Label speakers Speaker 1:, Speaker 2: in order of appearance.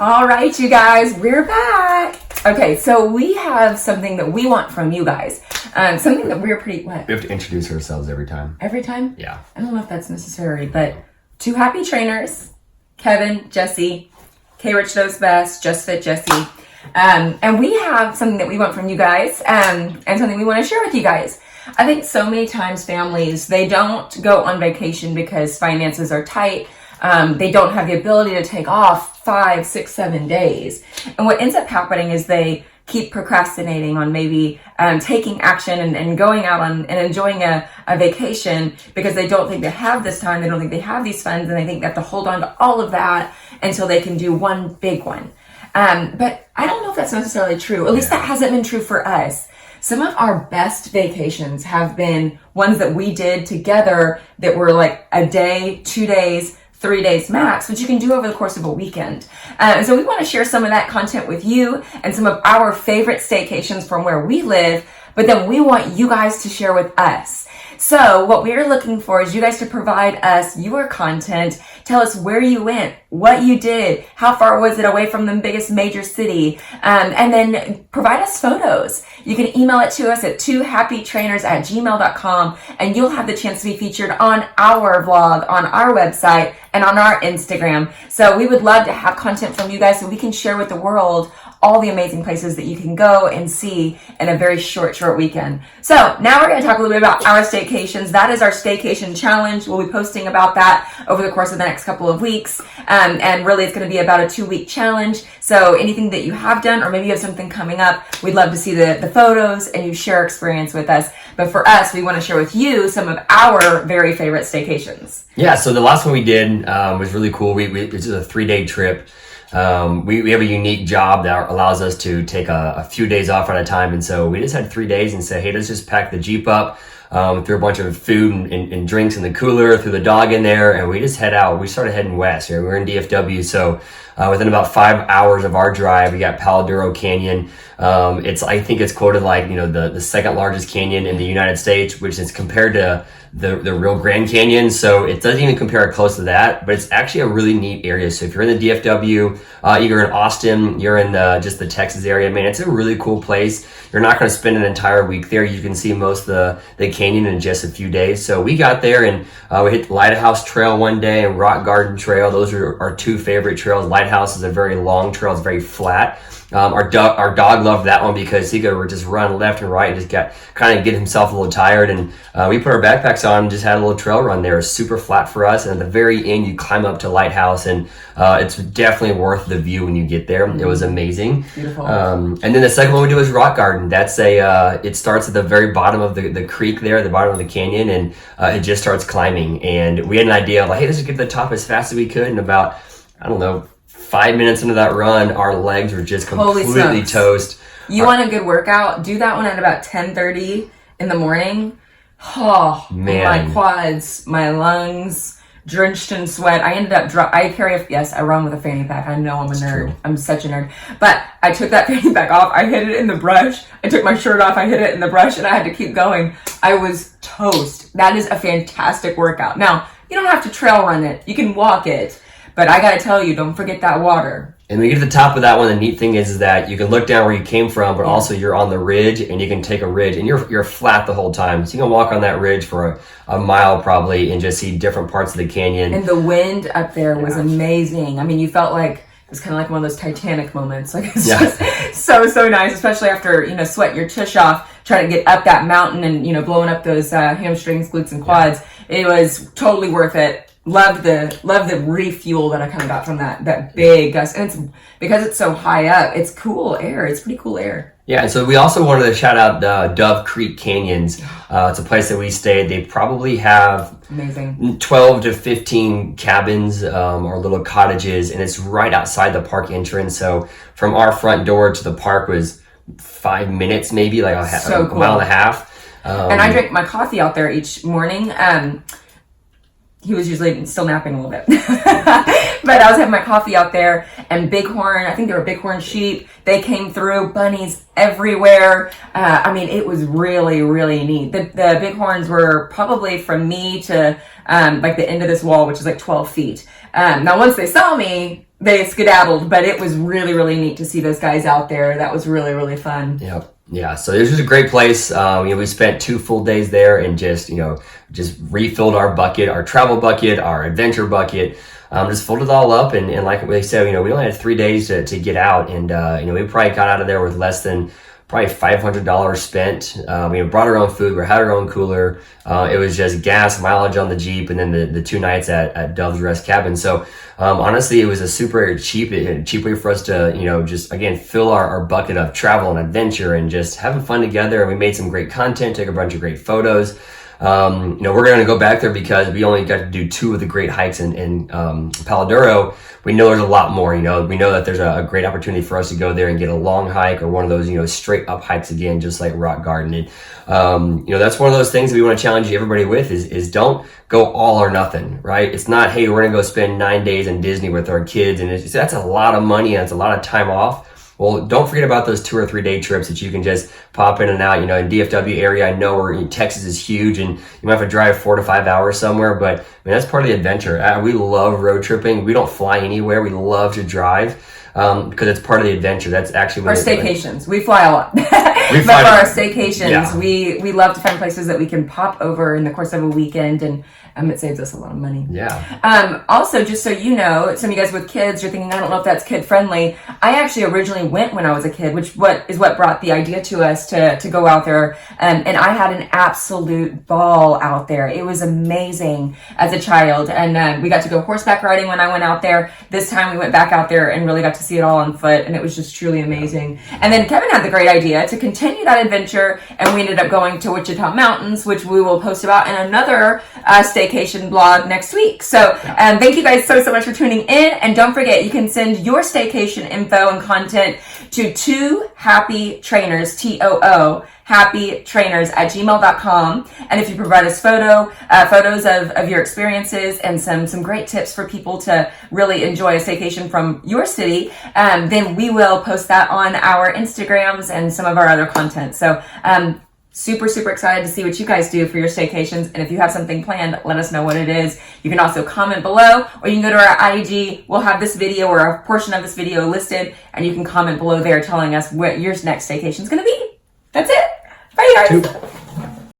Speaker 1: All right, you guys, we're back. Okay, so we have something that we want from you guys. Something that we're pretty, what?
Speaker 2: We have to introduce ourselves every time.
Speaker 1: Every time?
Speaker 2: Yeah.
Speaker 1: I don't know if that's necessary, but two happy trainers, Kevin, Jesse, K-Rich Knows Best, Just Fit Jesse. And we have something that we want from you guys, and something we want to share with you guys. I think so many times families, they don't go on vacation because finances are tight. They don't have the ability to take off 5, 6, 7 days. And what ends up happening is they keep procrastinating on maybe taking action and going out on and enjoying a vacation because they don't think they have this time, they don't think they have these funds, and they think they have to hold on to all of that until they can do one big one. But I don't know if that's necessarily true. At least that hasn't been true for us. Some of our best vacations have been ones that we did together that were like a day, 2 days, 3 days max, which you can do over the course of a weekend. And so we want to share some of that content with you and some of our favorite staycations from where we live, but then we want you guys to share with us. So what we're looking for is you guys to provide us your content. Tell us where you went, what you did, how far was it away from the biggest major city, and then provide us photos. You can email it to us at twohappytrainers@gmail.com, and you'll have the chance to be featured on our vlog, on our website, and on our Instagram. So we would love to have content from you guys so we can share with the world all the amazing places that you can go and see in a very short weekend. So now we're going to talk a little bit about our staycations. That is our staycation challenge. We'll be posting about that over the course of the next couple of weeks. And really it's going to be about a 2-week challenge. So anything that you have done, or maybe you have something coming up, we'd love to see the photos and you share experience with us. But for us, we want to share with you some of our very favorite staycations.
Speaker 2: Yeah, so the last one we did was really cool. It was a 3-day trip. We have a unique job that allows us to take a few days off at a time. And so we just had 3 days and said, hey, let's just pack the Jeep up, threw a bunch of food and drinks in the cooler, threw the dog in there, and we just head out. We started heading west. Right? We were in DFW. So within about 5 hours of our drive, we got Palo Duro Canyon. I think it's quoted like, the second largest canyon in the United States, which is compared to the real Grand Canyon. So it doesn't even compare close to that, but it's actually a really neat area. So if you're in the DFW, you're in Austin, you're in just the Texas area, man, it's a really cool place. You're not going to spend an entire week there. You can see most of the canyon in just a few days. So we got there and we hit the Lighthouse Trail one day and Rock Garden Trail. Those are our two favorite trails. Lighthouse is a very long trail. It's very flat. Our dog loved that one because he could just run left and right and just get himself a little tired. And we put our backpacks on and just had a little trail run there. It's super flat for us. And at the very end, you climb up to Lighthouse, and it's definitely worth the view when you get there. It was amazing.
Speaker 1: Beautiful.
Speaker 2: And then the second one we do is Rock Garden. That's it starts at the very bottom of the creek there, the bottom of the canyon, and it just starts climbing. And we had an idea of like, hey, let's just get to the top as fast as we could. And about, 5 minutes into that run, our legs were just completely toast.
Speaker 1: You want a good workout? Do that one at about 10:30 in the morning. Oh, man. My quads, my lungs, drenched in sweat. I ended up, I run with a fanny pack. I know I'm a nerd.
Speaker 2: True.
Speaker 1: I'm such a nerd. But I took that fanny pack off. I hid it in the brush. I took my shirt off. I hid it in the brush, and I had to keep going. I was toast. That is a fantastic workout. Now, you don't have to trail run it. You can walk it. But I gotta tell you, don't forget that water.
Speaker 2: And when you get to the top of that one, the neat thing is that you can look down where you came from, but also you're on the ridge, and you can take a ridge, and you're flat the whole time. So you can walk on that ridge for a mile probably and just see different parts of the canyon.
Speaker 1: And the wind up there was amazing. I mean, you felt like it was kind of like one of those Titanic moments. Like it's just so nice, especially after, sweat your tush off, trying to get up that mountain and, blowing up those hamstrings, glutes, and quads. It was totally worth it. Love the refuel that I kind of got from that big gust. And it's because it's so high up, it's cool air. It's pretty cool air.
Speaker 2: Yeah, and so we also wanted to shout out Dove Creek Canyons. It's a place that we stayed. They probably have
Speaker 1: amazing
Speaker 2: 12 to 15 cabins or little cottages, and it's right outside the park entrance. So from our front door to the park was 5 minutes, maybe like a mile and a half.
Speaker 1: And I drink my coffee out there each morning. He was usually still napping a little bit. But I was having my coffee out there, and bighorn, I think they were bighorn sheep. They came through, bunnies everywhere. It was really, really neat. The bighorns were probably from me to like the end of this wall, which is like 12 feet. Now, once they saw me, they skedaddled, but it was really, really neat to see those guys out there. That was really, really fun.
Speaker 2: Yep. Yeah, so it was just a great place. We spent 2 full days there and just refilled our bucket, our travel bucket, our adventure bucket, just filled it all up. And like they said, we only had 3 days to get out. And, we probably got out of there with less than probably $500 spent. We brought our own food. We had our own cooler. It was just gas, mileage on the Jeep, and then the 2 nights at Dove's Rest Cabin. So honestly, it was a super cheap way for us to, just again, fill our bucket of travel and adventure and just having fun together. And we made some great content, took a bunch of great photos. We're going to go back there because we only got to do 2 of the great hikes in Palo Duro. We know there's a lot more, we know that there's a great opportunity for us to go there and get a long hike or one of those, straight up hikes again, just like Rock Garden. And, that's one of those things that we want to challenge everybody with is don't go all or nothing, right? It's not, hey, we're going to go spend 9 days in Disney with our kids. And that's a lot of money and it's a lot of time off. Well, don't forget about those 2 or 3 day trips that you can just pop in and out. In DFW area, I know where Texas is huge and you might have to drive 4 to 5 hours somewhere, but that's part of the adventure. We love road tripping. We don't fly anywhere. We love to drive because it's part of the adventure. That's actually
Speaker 1: our staycations. We fly a lot. But for our staycations, we love to find places that we can pop over in the course of a weekend, and it saves us a lot of money.
Speaker 2: Yeah.
Speaker 1: Also, just so you know, some of you guys with kids, you're thinking, I don't know if that's kid friendly. I actually originally went when I was a kid, which is what brought the idea to us to go out there. And I had an absolute ball out there. It was amazing as a child. And we got to go horseback riding when I went out there. This time we went back out there and really got to see it all on foot. And it was just truly amazing. And then Kevin had the great idea to continue that adventure. And we ended up going to Wichita Mountains, which we will post about in another staycation blog next week. So thank you guys so much for tuning in, and don't forget you can send your staycation info and content to 2 happy trainers, TOO happytrainers@gmail.com. And if you provide us photos of your experiences and some great tips for people to really enjoy a staycation from your city, then we will post that on our Instagrams and some of our other content. So super excited to see what you guys do for your staycations. And if you have something planned, let us know what it is. You can also comment below, or you can go to our IG. We'll have this video or a portion of this video listed, and you can comment below there telling us what your next staycation is going to be. That's it. Bye, guys.